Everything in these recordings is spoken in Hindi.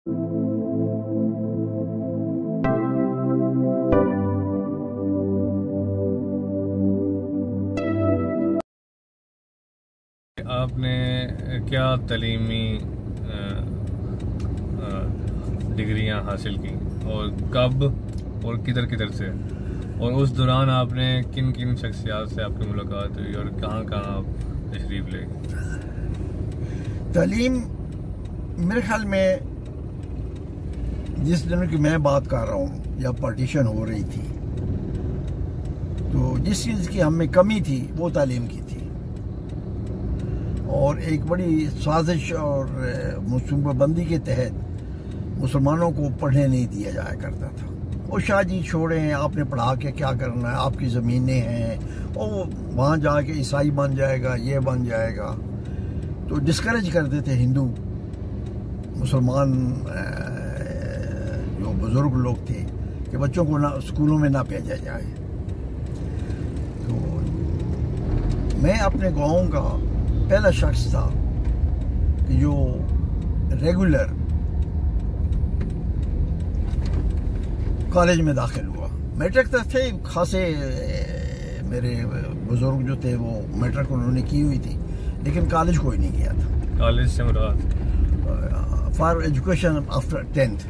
आपने क्या तालीमी डिग्रियां हासिल की और कब और किधर किधर से, और उस दौरान आपने किन किन शख्सियात से आपकी मुलाकात हुई और कहाँ कहाँ आप तशरीफ़ ले गए? तालीम मेरे ख्याल में जिस दिन की मैं बात कर रहा हूँ, या पार्टीशन हो रही थी, तो जिस चीज़ की हमें कमी थी वो तालीम की थी। और एक बड़ी साजिश और मनसूबाबंदी के तहत मुसलमानों को पढ़ने नहीं दिया जाया करता था। वो शादी छोड़ें, आपने पढ़ा के क्या करना है, आपकी ज़मीनें हैं, और वहाँ जाके ईसाई बन जाएगा, ये बन जाएगा। तो डिस्करेज करते थे हिंदू मुसलमान जो बुज़ुर्ग लोग थे कि बच्चों को ना स्कूलों में ना भेजा जाए। तो मैं अपने गाँव का पहला शख्स था कि जो रेगुलर कॉलेज में दाखिल हुआ। मैट्रिक तक थे खासे मेरे बुजुर्ग जो थे, वो मैट्रिक उन्होंने की हुई थी, लेकिन कॉलेज कोई नहीं गया था। कॉलेज से मुराद for education after 10th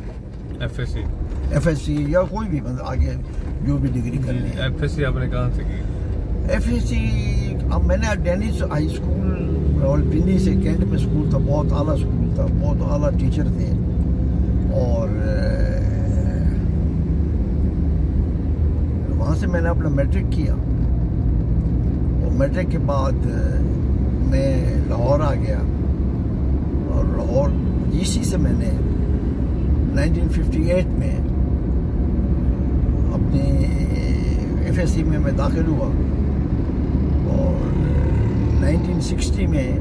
FSC या कोई भी मतलब आगे जो भी डिग्री करनी है। FSC आपने कहाँ से की? FSC अब मैंने डेनिस हाई स्कूल रावलपिंडी से, कैंट में स्कूल था, बहुत आला स्कूल था, बहुत आला टीचर थे। और वहाँ से मैंने अपना मैट्रिक किया, और मैट्रिक के बाद मैं लाहौर आ गया, और लाहौर GC से मैंने 1958 में अपनी FSC में मैं दाखिल हुआ, और 1960 में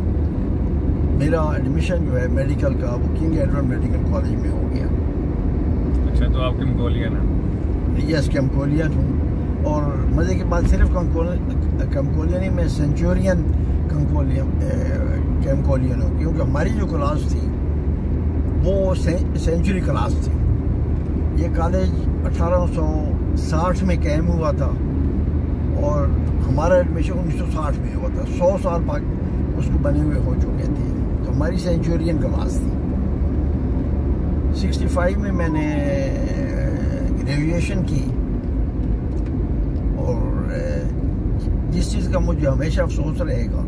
मेरा एडमिशन जो है मेडिकल का वो किंग एडवर्ड मेडिकल कॉलेज में हो गया। अच्छा, तो आप कैम्कोलियन हैं? यस, कैम्कोलियन हूँ। और मज़े की बात सिर्फ कैम्कोलियन ही, मैं सेंचुरियन कैम्कोलियन हूँ, क्योंकि हमारी जो क्लास थी वो सेंचुरी क्लास थी। ये कॉलेज 1860 में कायम हुआ था, और हमारा एडमिशन 1960 में हुआ था। 100 साल बाद उसको बने हुए हो चुके थे, तो हमारी सेंचुरियन क्लास थी। 65 में मैंने ग्रेजुएशन की, और जिस चीज़ का मुझे हमेशा अफसोस रहेगा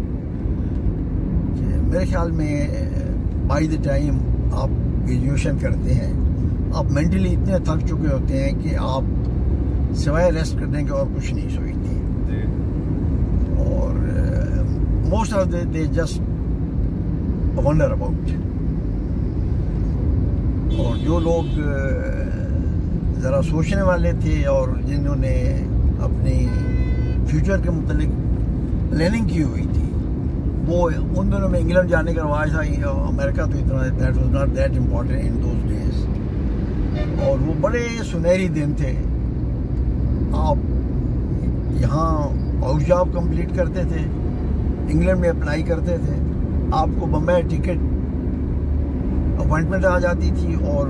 कि मेरे ख्याल में बाय द टाइम आप ग्रेजुएशन करते हैं, आप मेंटली इतने थक चुके होते हैं कि आप सिवाय रेस्ट करने के और कुछ नहीं सोचते। और most of they just wonder about. और जो लोग ज़रा सोचने वाले थे और जिन्होंने अपनी फ्यूचर के मुतालिक प्लानिंग की हुई थी, वो उन दिनों में इंग्लैंड जाने का रवाज था। अमेरिका तो इतना that was not that important in those days, और वो बड़े सुनहरी दिन थे। आप यहाँ हाउस जॉब कंप्लीट करते थे, इंग्लैंड में अप्लाई करते थे, आपको बम्बई टिकट अपॉइंटमेंट आ जाती थी, और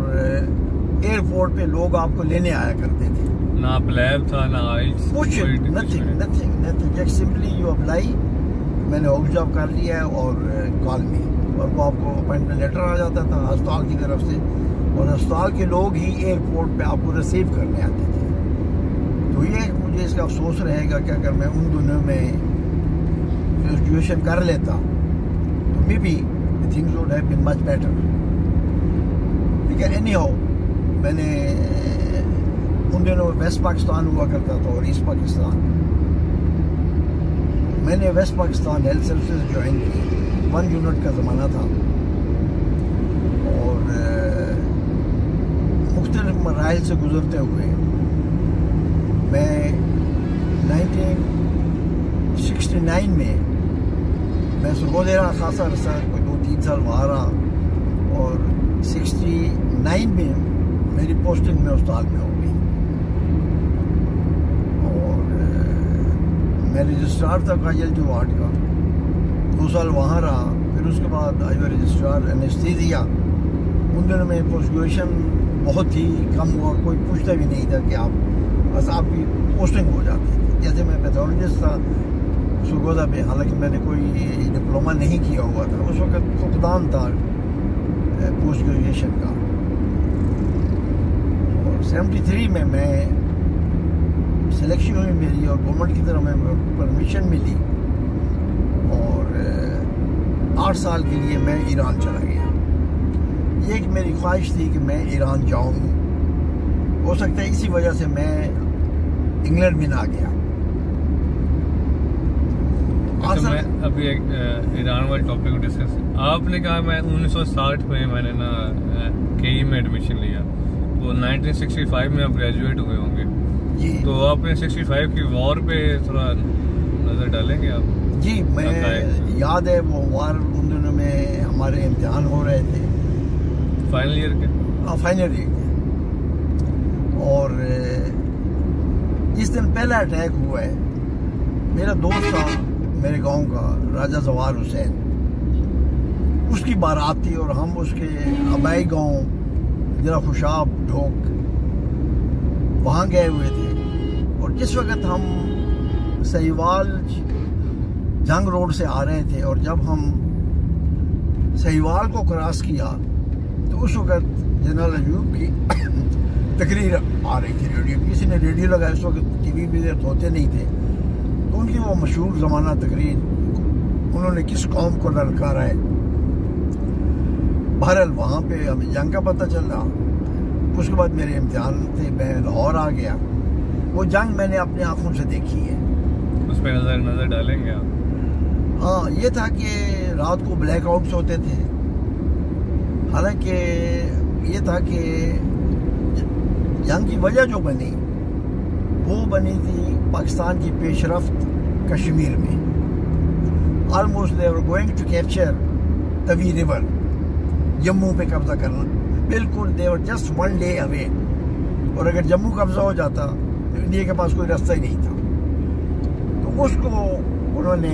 एयरपोर्ट पे लोग आपको लेने आया करते थे। ना लैब था, ना आइल्स, कुछ nothing, just simply you apply, मैंने हाउस जॉब कर लिया है और कॉल में, और वो आपको अपॉइंटमेंट लेटर आ जाता था अस्पताल की तरफ से, और अस्पताल के लोग ही एयरपोर्ट पे आपको रिसीव करने आते थे। तो ये मुझे इसका अफसोस रहेगा कि अगर मैं उन दिनों में ग्रेजुएशन कर लेता तो maybe things would have been much better. ठीक है, एनी हाउ मैंने उन दिनों वेस्ट पाकिस्तान हुआ करता था और ईस्ट पाकिस्तान। मैंने west Pakistan health services join की, 1 यूनिट का ज़माना था, और मुख्तलिफ मराइल से गुजरते हुए मैं 1969 में मैं सुबह दे रहा खासा अरसा, कोई 2-3 साल वहाँ रहा, और 69 में मेरी पोस्टिंग में अस्पताल में हो गई, और मैं रजिस्ट्रार था कैजुअल्टी वार्ड का, 2 साल वहाँ रहा। फिर उसके बाद आई वाज रजिस्ट्रार एनेस्थीसिया, उन दिनों में पोस्टिंग बहुत ही कम और कोई पूछता भी नहीं था कि आप बस आपकी पोस्टिंग हो जाती थी। जैसे मैं पैथोलॉजिस्ट था सुगोदा पे, हालांकि मैंने कोई डिप्लोमा नहीं किया हुआ था, उस वक्त फुकदान था पोस्ट ग्रेजुएशन का। और 73 में मैं सिलेक्शन हुई मेरी और गवर्नमेंट की तरफ में परमिशन मिली और 8 साल के लिए मैं ईरान चला गया। ये एक मेरी ख्वाहिश थी कि मैं ईरान जाऊँ। हो सकता है इसी वजह से मैं इंग्लैंड भी ना गया। तो मैं अभी एक ईरान वाले टॉपिक को डिस्कस, आपने कहा मैं 1960 में मैंने ना केई में एडमिशन लिया, तो 1965 में आप ग्रेजुएट हुए होंगे जी। तो आपने 65 की वॉर पे थोड़ा नजर डालेंगे आप? जी, मैं याद है वो वार, उन दिनों में हमारे इम्तिहान हो रहे थे फाइनल ईयर के। हाँ, फाइनल ईयर के। और जिस दिन पहला अटैक हुआ है, मेरा दोस्त था मेरे गांव का, राजा जवार हुसैन, उसकी बारात थी और हम उसके आबाई गांव जरा खुशाब ढोक वहाँ गए हुए थे। और जिस वक्त हम सहीवाल जंग रोड से आ रहे थे और जब हम सहीवाल को क्रॉस किया तो उस वक्त जनरल अयूब की तकरीर आ रही थी रेडियो, किसी ने रेडियो लगाया। उस वक्त टीवी भी होते नहीं थे, तो उनकी वो मशहूर ज़माना तकरीर, उन्होंने किस कौम को ललकारा है। बहरहाल वहाँ पे हमें जंग का पता चल रहा। उसके बाद मेरे इम्तिहान थे, मैं लाहौर आ गया। वो जंग मैंने अपनी आंखों से देखी है। उस पर नजर डालेंगे आप? हाँ, ये था कि रात को ब्लैकआउट्स होते थे। हालांकि ये था कि जंग की वजह जो बनी वो बनी थी पाकिस्तान की पेशरफ्त कश्मीर में। Almost they were going to capture Tawi river, Jammu पे कब्जा करना, बिल्कुल they were just 1 day away. और अगर जम्मू कब्जा हो जाता तो इंडिया के पास कोई रास्ता ही नहीं था। तो उसको उन्होंने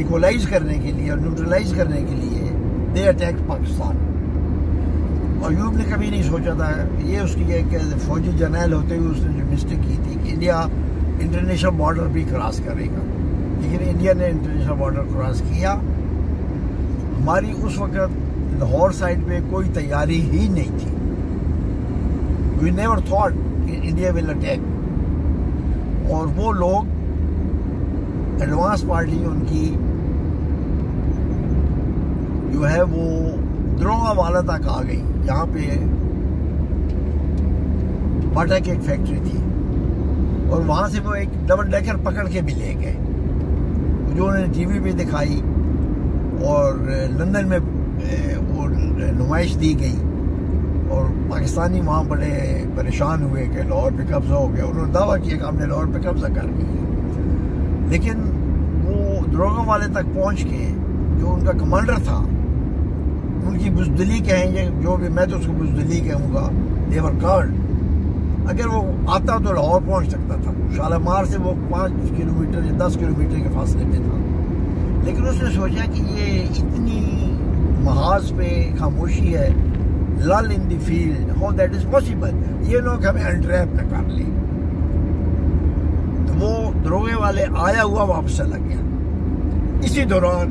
इक्वलाइज करने के लिए और न्यूट्रलाइज करने के लिए दे अटैक पाकिस्तान। और यूब ने कभी नहीं सोचा था, ये उसकी एक फौजी जर्नैल होते हुए उसने जो मिस्टेक की थी कि इंडिया इंटरनेशनल बॉर्डर भी क्रॉस करेगा, लेकिन इंडिया ने इंटरनेशनल बॉर्डर क्रॉस किया। हमारी उस वक्त लाहौर साइड पे कोई तैयारी ही नहीं थी। We never thought India will attack. और वो लोग एडवांस पार्टी उनकी जो है वो द्रोगा वाला तक आ गई। यहाँ पे बाटा की एक फैक्ट्री थी और वहाँ से वो एक डबल डेकर पकड़ के भी ले गए, जो उन्होंने टीवी पे दिखाई और लंदन में वो नुमाइश दी गई। और पाकिस्तानी वहाँ बड़े परेशान हुए कि लाहौर पे कब्जा हो गया। उन्होंने दावा किया कि हमने लाहौर पे कब्जा कर लिया। लेकिन वो द्रोगा वाले तक पहुँच के जो उनका कमांडर था, उनकी बुजदिली कहेंगे जो भी, मैं तो उसको बुजदिली कहूँगा, देवर कार्ड। अगर वो आता तो लाहौर पहुँच सकता था। शालामार से वो 5 किलोमीटर या 10 किलोमीटर के फासले पे था। लेकिन उसने सोचा कि ये इतनी महाज पे खामोशी है, लल in the field, how that is possible, ये लोग हमें अनट्रैप न कर ले। तो वो दरोगे वाले आया हुआ वापस चला गया। इसी दौरान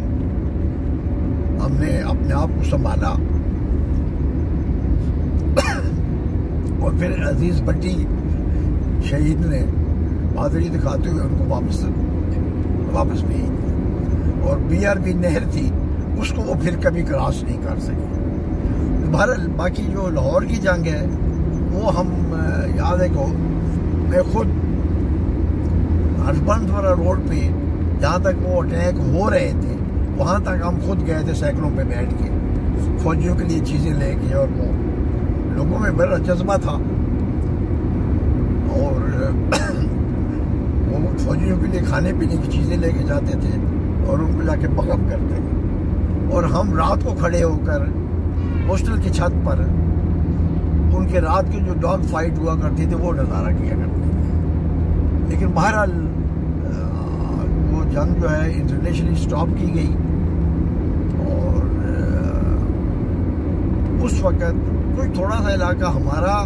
हमने अपने आप को संभाला और फिर अजीज भट्टी शहीद ने बहादुरी दिखाते हुए उनको वापस भेज दिया। और BRB नहर थी, उसको वो फिर कभी क्रॉस नहीं कर सके। बहरहाल बाकी जो लाहौर की जंग है वो हम याद है को मैं खुद हरबंदवाला रोड पे जहाँ तक वो अटैक हो रहे थे वहाँ तक हम खुद गए थे साइकिलों पे बैठ के, फौजियों के लिए चीज़ें लेके। और वो लोगों में बड़ा जज्बा था और वो फौजियों के लिए खाने पीने की चीज़ें लेके जाते थे और उनको जाके बकअप करते थे। और हम रात को खड़े होकर हॉस्टल की छत पर उनके रात के जो डॉग फाइट हुआ करती थी वो नज़ारा किया करते थे। लेकिन बहरहाल वो जंग जो है इंटरनेशनली स्टॉप की गई और उस वक्त कुछ थोड़ा सा इलाका हमारा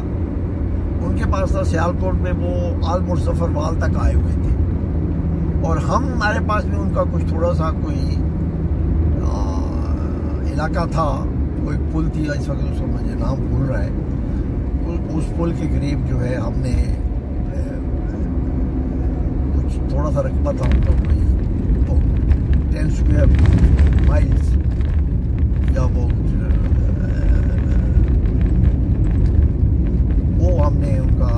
उनके पास था। सियालकोट में वो ऑलमोस्ट जफरवाल तक आए हुए थे और हमारे पास भी उनका कुछ थोड़ा सा कोई इलाका था। वो एक पुल थी, इस वक्त उसका मुझे नाम भूल रहा है। उस पुल के करीब जो है हमने कुछ थोड़ा सा रकबा था उनका, कोई 10 स्क्वायर माइल्स या वो हमने उनका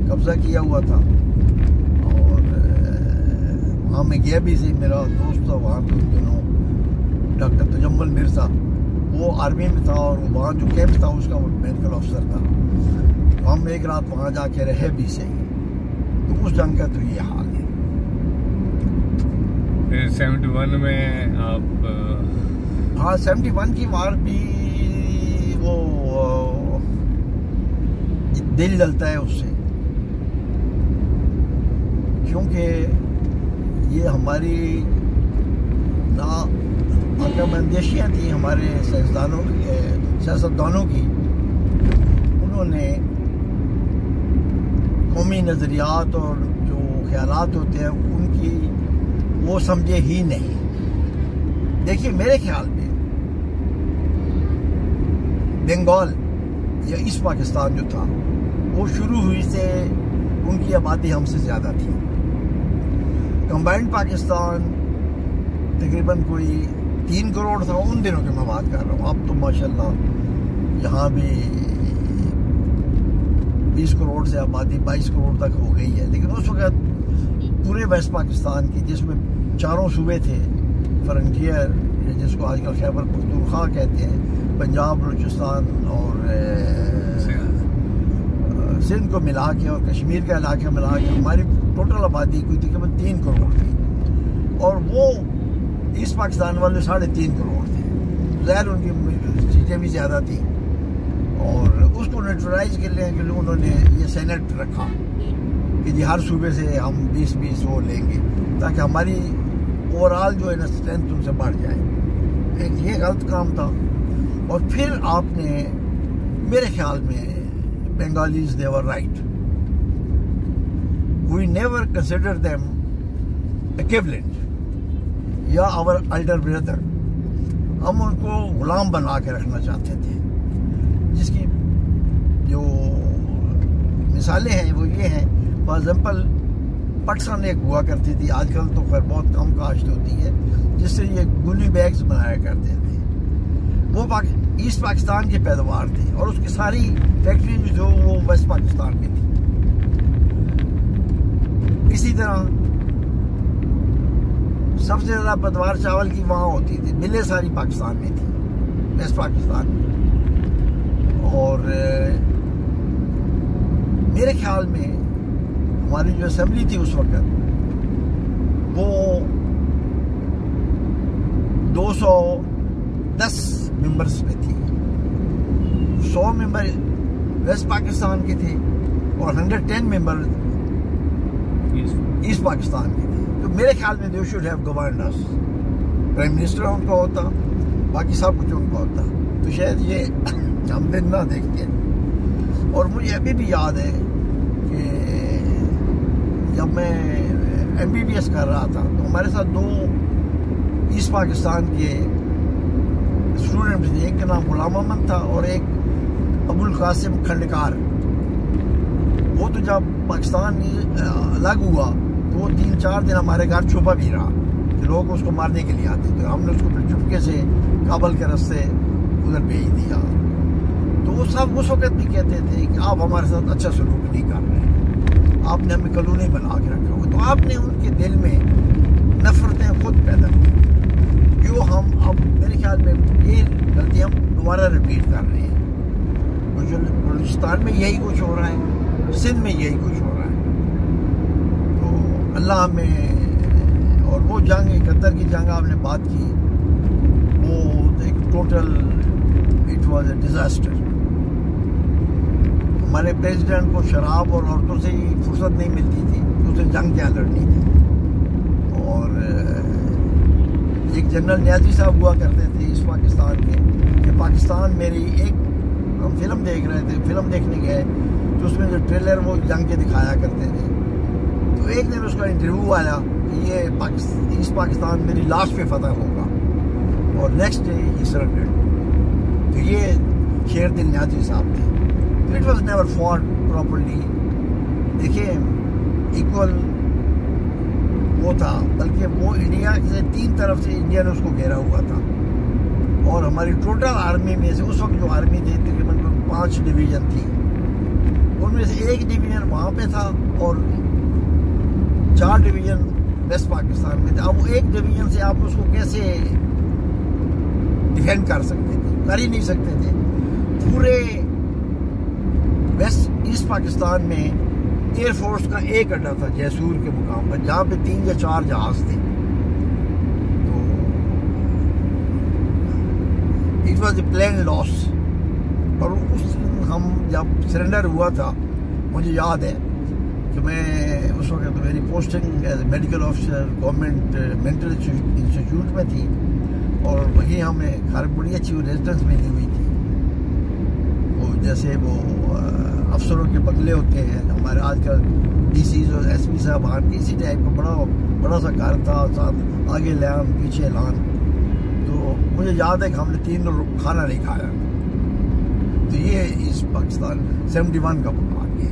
कब्जा किया हुआ था। और वहाँ मैं गया भी थी, मेरा दोस्त था वहाँ पे उन दिनों, डॉक्टर तजम्मुल मिर्जा, वो आर्मी में था और वहाँ जो कैंप था उसका वो मेडिकल ऑफिसर था। तो हम एक रात वहाँ जाके रहे भी सही। तो उस जंग का तो ये हाल है। फिर 71 में आप? हाँ, 71 की वार भी वो दिल जलता है उससे, क्योंकि ये हमारी ना अंदेशियाँ थी हमारे सियासतदानों की। उन्होंने कौमी नज़रियात और जो ख्यालात होते हैं उनकी वो समझे ही नहीं। देखिए, मेरे ख्याल में बंगाल या ईस्ट पाकिस्तान जो था वो शुरू हुई से उनकी आबादी हमसे ज़्यादा थी। कंबाइंड पाकिस्तान तकरीबन कोई 3 करोड़ था उन दिनों की मैं बात कर रहा हूँ। अब तो माशाल्लाह यहाँ भी 20 करोड़ से आबादी 22 करोड़ तक हो गई है। लेकिन उस वक्त पूरे वेस्ट पाकिस्तान की, जिसमें चारों सूबे थे, फ्रंटियर जिसको आजकल खैबर पख्तूनख्वा कहते हैं, पंजाब, बलूचिस्तान और सिंध को मिला के और कश्मीर का इलाका मिला के हमारी टोटल आबादी कोई तकरीबन 3 करोड़ थी। और वो ईस्ट पाकिस्तान वाले 3.5 करोड़ थे। ज़ाहिर उनकी चीज़ें भी ज़्यादा थी और उसको न्यूट्रलाइज करने के लिए उन्होंने ये सेनेट रखा कि जी हर सूबे से हम 20-20 वो लेंगे ताकि हमारी ओवरऑल जो है ना स्ट्रेंथ उनसे बढ़ जाए। एक ये गलत काम था। और फिर आपने मेरे ख्याल में Bengalis they were right, we never consider them equivalent या आवर एल्डर ब्रदर। हम उनको गुलाम बना के रखना चाहते थे, जिसकी जो मिसालें हैं वो ये हैं। फॉर एग्जाम्पल पटसन एक हुआ करती थी, आजकल तो खैर बहुत कम काश्त होती है, जिससे ये गुली बैग्स बनाया करते थे। वो ईस्ट पाकिस्तान की पैदावार थी और उसकी सारी फैक्ट्री जो वो वेस्ट पाकिस्तान में थी। इसी तरह सबसे ज़्यादा पैदावार चावल की वहाँ होती थी, मिलें सारी पाकिस्तान में थी, वेस्ट पाकिस्तान में। और मेरे ख्याल में हमारी जो असेंबली थी उस वक्त वो 210 मेंबर्स में थी। 100 मेंबर वेस्ट पाकिस्तान के थे और 110 मेंबर ईस्ट पाकिस्तान के थे। तो मेरे ख्याल में they should have governors, prime minister उनका होता, बाकी सब कुछ उनका होता। तो शायद ये हम दिन ना देखते। और मुझे अभी भी याद है कि जब मैं MBBS कर रहा था तो हमारे साथ 2 ईस्ट पाकिस्तान के स्टूडेंट थे। एक का नाम गुलाम अहमद था और एक अबुल कासिम खंडकार। वो तो जब पाकिस्तान अलग हुआ तो वो 3-4 दिन हमारे घर छुपा भी रहा कि लोग उसको मारने के लिए आते। तो हमने उसको फिर चुपके से काबल के रास्ते उधर भेज दिया। तो वो सब उस वक्त भी कहते थे कि आप हमारे साथ अच्छा सलूक नहीं कर रहे, आपने हमें कॉलोनी बना के रखा हुआ। तो आपने उनके दिल में नफरतें खुद पैदा की, जो हम अब मेरे ख्याल में ये गलती हम दोबारा रिपीट कर रहे हैं। बलूचिस्तान में यही कुछ हो रहा है, सिंध में यही कुछ हो रहा है। तो अल्लाह में। और वो जंग 71 की जंग आपने बात की, वो एक total it was a disaster. हमारे प्रेसिडेंट को शराब और औरतों से ही फुर्सत नहीं मिलती थी तो उसे जंग क्या लड़नी थी। और एक जनरल न्याजी साहब हुआ करते थे इस पाकिस्तान के कि पाकिस्तान मेरी एक हम फिल्म देख रहे थे, फिल्म देखने गए तो उसमें जो ट्रेलर वो जंग के दिखाया करते थे। तो एक दिन उसका इंटरव्यू आया कि ये ईस्ट पाकिस्तान मेरी लास्ट पे फतह होगा, और नेक्स्ट डे ही सरेंडर्ड। तो ये शेर दिल न्याजी साहब थे। तो it was never fought properly, देखिए इक्वल वो था, बल्कि वो इंडिया से 3 तरफ से इंडिया ने उसको घेरा हुआ था। और हमारी टोटल आर्मी में से उस वक्त जो आर्मी थी तकरीबन 5 डिवीज़न थी, उनमें से 1 डिवीज़न वहाँ पे था और 4 डिवीज़न वेस्ट पाकिस्तान में थे। अब वो 1 डिवीज़न से आप उसको कैसे डिफेंड कर सकते थे? कर ही नहीं सकते थे। पूरे वेस्ट ईस्ट पाकिस्तान में एयरफोर्स का एक अड्डा था जैसूर के मुकाम पर, जहाँ पे 3 या 4 जहाज थे। तो it was a plane loss. और उस हम जब सरेंडर हुआ था, मुझे याद है कि मैं उस वक्त मेरी posting as medical officer government mental institute में थी, और वहीं हमें घर बड़ी अच्छी रेजिडेंस मिली हुई थी। वो जैसे वो अफसरों के बंगले होते हैं हमारे आजकल, डीसी और एसपी साहब, इसी टाइप का बड़ा सा घर था, साथ आगे लैन पीछे लान। तो मुझे याद है कि हमने 3 दिन खाना नहीं खाया। तो ये ईस्ट पाकिस्तान 71 का पकवान है।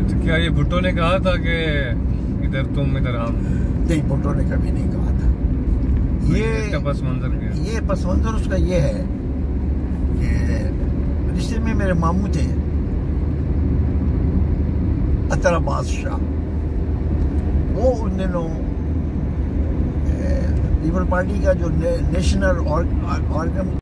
तो क्या ये भुट्टो ने कहा था कि इधर तुम इधर हम? नहीं, भुट्टो ने कभी नहीं कहा था। इसका पस मंजर क्या? ये पस मंजर उसका ये है कि रिश्ते में मेरे मामू थे अतर अब्बास शाह, वो उन दिनों पीपल पार्टी का जो नेशनल ऑर्गन